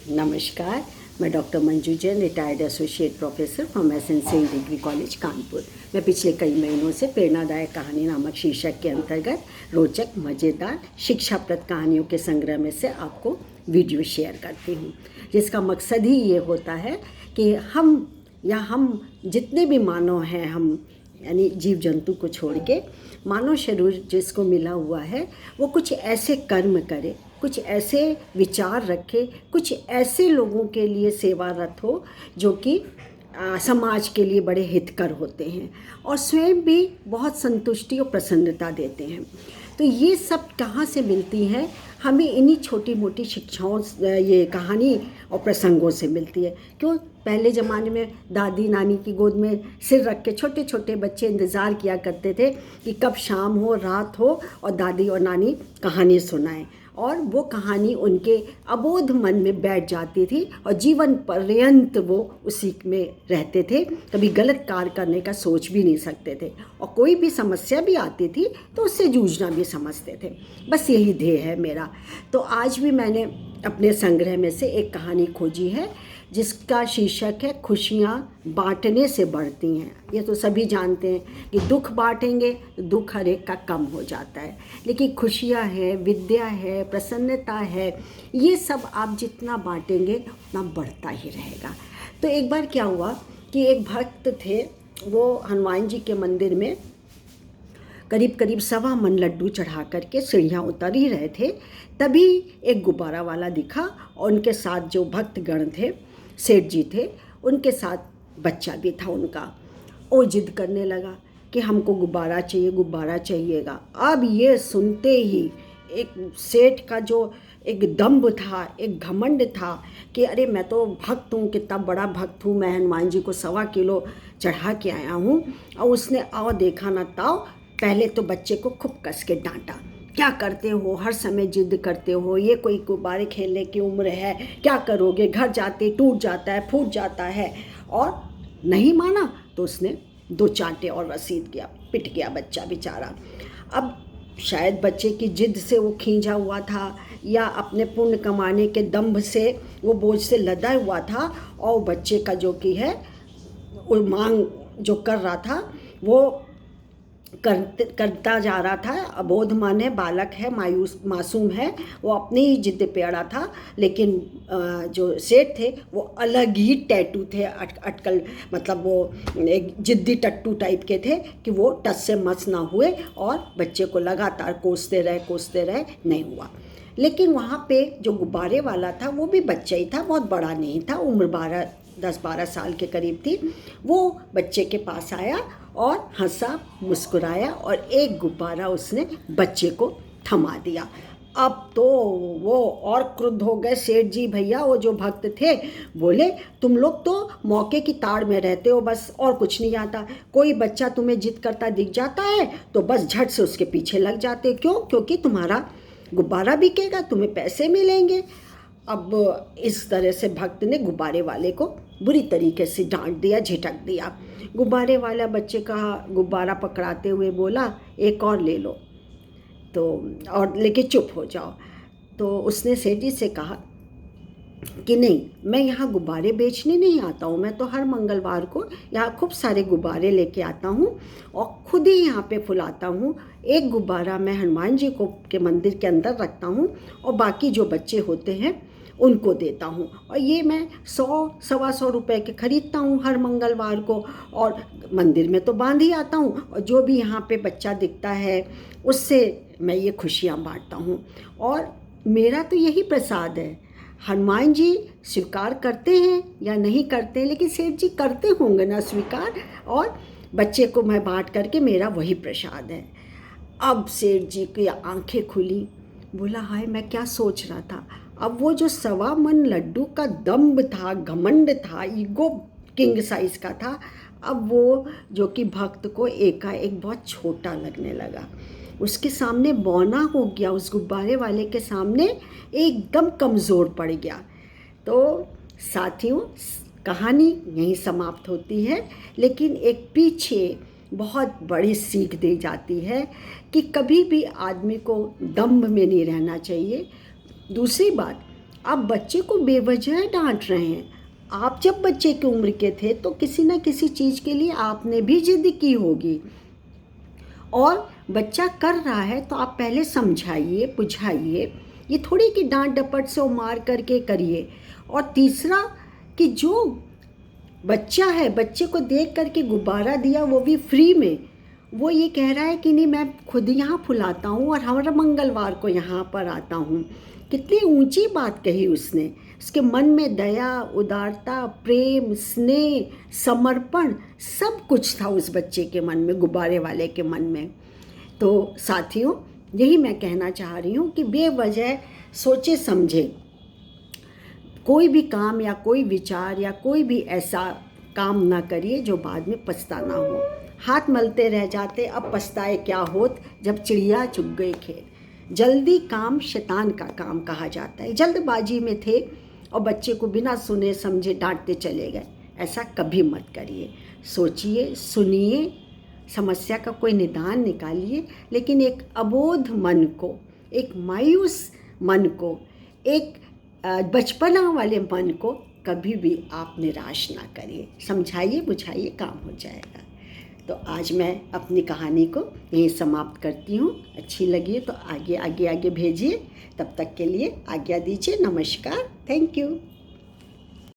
नमस्कार, मैं doctor Manju Jain, retired associate professor from SN. Singh degree college Kanpur. मैं पिछले कई महीनों से प्रेरणादायक कहानी नामक शीर्षक के अंतर्गत रोचक, मज़ेदार, शिक्षाप्रद कहानियों के संग्रह में से आपको वीडियो शेयर करती हूँ, जिसका मकसद ही ये होता है कि हम जितने भी मानव हैं, हम यानी जीव जंतु को छोड़ के मानव शरीर जिसको मिला हुआ है वो कुछ ऐसे कर्म करे, कुछ ऐसे विचार रखे, कुछ ऐसे लोगों के लिए सेवारत हो जो कि समाज के लिए बड़े हितकर होते हैं और स्वयं भी बहुत संतुष्टि और प्रसन्नता देते हैं। तो ये सब कहाँ से मिलती है? हमें इन्हीं छोटी मोटी शिक्षाओं, ये कहानी और प्रसंगों से मिलती है। क्यों? पहले ज़माने में दादी नानी की गोद में सिर रख के छोटे छोटे बच्चे इंतज़ार किया करते थे कि कब शाम हो, रात हो और दादी और नानी कहानी सुनाएं, और वो कहानी उनके अबोध मन में बैठ जाती थी और जीवन पर्यंत वो उसी में रहते थे। कभी गलत कार्य करने का सोच भी नहीं सकते थे और कोई भी समस्या भी आती थी तो उससे जूझना भी समझते थे। बस यही ध्येय है मेरा। तो आज भी मैंने अपने संग्रह में से एक कहानी खोजी है जिसका शीर्षक है खुशियाँ बांटने से बढ़ती हैं। ये तो सभी जानते हैं कि दुख बांटेंगे तो दुख हर एक का कम हो जाता है, लेकिन खुशियाँ है, विद्या है, प्रसन्नता है, ये सब आप जितना बांटेंगे उतना बढ़ता ही रहेगा। तो एक बार क्या हुआ कि एक भक्त थे, वो हनुमान जी के मंदिर में करीब करीब 1.25 मन लड्डू चढ़ा करके सीढ़ियाँ उतर ही रहे थे। तभी एक गुब्बारा वाला दिखा और उनके साथ जो भक्तगण थे, सेठ जी थे, उनके साथ बच्चा भी था उनका। वो जिद करने लगा कि हमको गुब्बारा चाहिए, गुब्बारा चाहिएगा। अब ये सुनते ही एक सेठ का जो एक दम्भ था, एक घमंड था कि अरे मैं तो भक्त हूँ, कितना बड़ा भक्त हूँ, मैं हनुमान जी को 1.25 किलो चढ़ा के आया हूँ। और उसने आओ देखा ना ताओ, पहले तो बच्चे को खूब कस के डांटा। क्या करते हो, हर समय जिद करते हो, ये कोई गुब्बारे खेलने की उम्र है, क्या करोगे, घर जाते टूट जाता है, फूट जाता है। और नहीं माना तो उसने 2 चांटे और रसीद किया, पिट गया बच्चा बेचारा। अब शायद बच्चे की जिद से वो खींचा हुआ था या अपने पुण्य कमाने के दंभ से वो बोझ से लदा हुआ था, और बच्चे का जो कि है वो मांग जो कर रहा था वो करता जा रहा था। अबोध मन है, बालक है, मासूम है, वो अपनी ही जिद पे अड़ा था। लेकिन जो सेठ थे वो अलग ही टैटू थे, अटकल, मतलब वो एक जिद्दी टट्टू टाइप के थे कि वो टस से मस ना हुए और बच्चे को लगातार कोसते रहे, नहीं हुआ। लेकिन वहाँ पे जो गुब्बारे वाला था वो भी बच्चा ही था, बहुत बड़ा नहीं था, उम्र 10-12 साल के करीब थी। वो बच्चे के पास आया और हंसा, मुस्कुराया और एक गुब्बारा उसने बच्चे को थमा दिया। अब तो वो और क्रुद्ध हो गए सेठ जी भैया, वो जो भक्त थे, बोले तुम लोग तो मौके की ताड़ में रहते हो, बस और कुछ नहीं आता। कोई बच्चा तुम्हें जिद करता दिख जाता है तो बस झट से उसके पीछे लग जाते। क्यों? क्योंकि तुम्हारा गुब्बारा बिकेगा, तुम्हें पैसे मिलेंगे। अब इस तरह से भक्त ने गुब्बारे वाले को बुरी तरीके से डांट दिया, झिटक दिया। गुब्बारे वाला बच्चे का गुब्बारा पकड़ाते हुए बोला एक और ले लो, तो और लेके चुप हो जाओ। तो उसने सेठ जी से कहा कि नहीं, मैं यहाँ गुब्बारे बेचने नहीं आता हूँ, मैं तो हर मंगलवार को यहाँ खूब सारे गुब्बारे लेके आता हूँ और खुद ही यहाँ पे फुलाता हूँ। एक गुब्बारा मैं हनुमान जी को के मंदिर के अंदर रखता हूँ और बाकी जो बच्चे होते हैं उनको देता हूँ, और ये मैं 100-125 रुपए के खरीदता हूँ हर मंगलवार को, और मंदिर में तो बांध ही आता हूँ, और जो भी यहाँ पे बच्चा दिखता है उससे मैं ये खुशियाँ बांटता हूँ, और मेरा तो यही प्रसाद है। हनुमान जी स्वीकार करते हैं या नहीं करते हैं, लेकिन सेठ जी करते होंगे ना स्वीकार, और बच्चे को मैं बांट करके मेरा वही प्रसाद है। अब सेठ जी की आंखें खुली, बोला हाय मैं क्या सोच रहा था। अब वो जो 1.25 मन लड्डू का दम्भ था, घमंड था, ईगो किंग साइज का था, अब वो जो कि भक्त को एकाएक बहुत छोटा लगने लगा, उसके सामने बौना हो गया, उस गुब्बारे वाले के सामने एकदम कमज़ोर पड़ गया। तो साथियों, कहानी यहीं समाप्त होती है, लेकिन एक पीछे बहुत बड़ी सीख दी जाती है कि कभी भी आदमी को दंभ में नहीं रहना चाहिए। दूसरी बात, आप बच्चे को बेवजह डांट रहे हैं। आप जब बच्चे की उम्र के थे तो किसी न किसी चीज़ के लिए आपने भी जिद की होगी, और बच्चा कर रहा है तो आप पहले समझाइए, बुझाइए। ये थोड़ी कि डांट डपट से वो मार करके करिए। और तीसरा कि जो बच्चा है, बच्चे को देख करके गुब्बारा दिया, वो भी फ्री में, वो ये कह रहा है कि नहीं मैं खुद यहाँ फुलाता हूँ और हर मंगलवार को यहाँ पर आता हूँ। कितनी ऊंची बात कही उसने। उसके मन में दया, उदारता, प्रेम, स्नेह, समर्पण सब कुछ था उस बच्चे के मन में, गुब्बारे वाले के मन में। तो साथियों, यही मैं कहना चाह रही हूँ कि बेवजह सोचे समझे कोई भी काम या कोई विचार या कोई भी ऐसा काम ना करिए जो बाद में पछताना हो। हाथ मलते रह जाते, अब पछताए क्या होत, जब चिड़िया चुग गई खेत। जल्दी काम शैतान का काम कहा जाता है। जल्दबाजी में थे और बच्चे को बिना सुने समझे डांटते चले गए। ऐसा कभी मत करिए। सोचिए, सुनिए, समस्या का कोई निदान निकालिए, लेकिन एक अबोध मन को, एक मायूस मन को, एक बचपना वाले मन को कभी भी आप निराश ना करिए। समझाइए, बुझाइए, काम हो जाएगा। तो आज मैं अपनी कहानी को यहीं समाप्त करती हूँ। अच्छी लगी तो आगे आगे आगे भेजिए। तब तक के लिए आज्ञा दीजिए। नमस्कार। Thank you.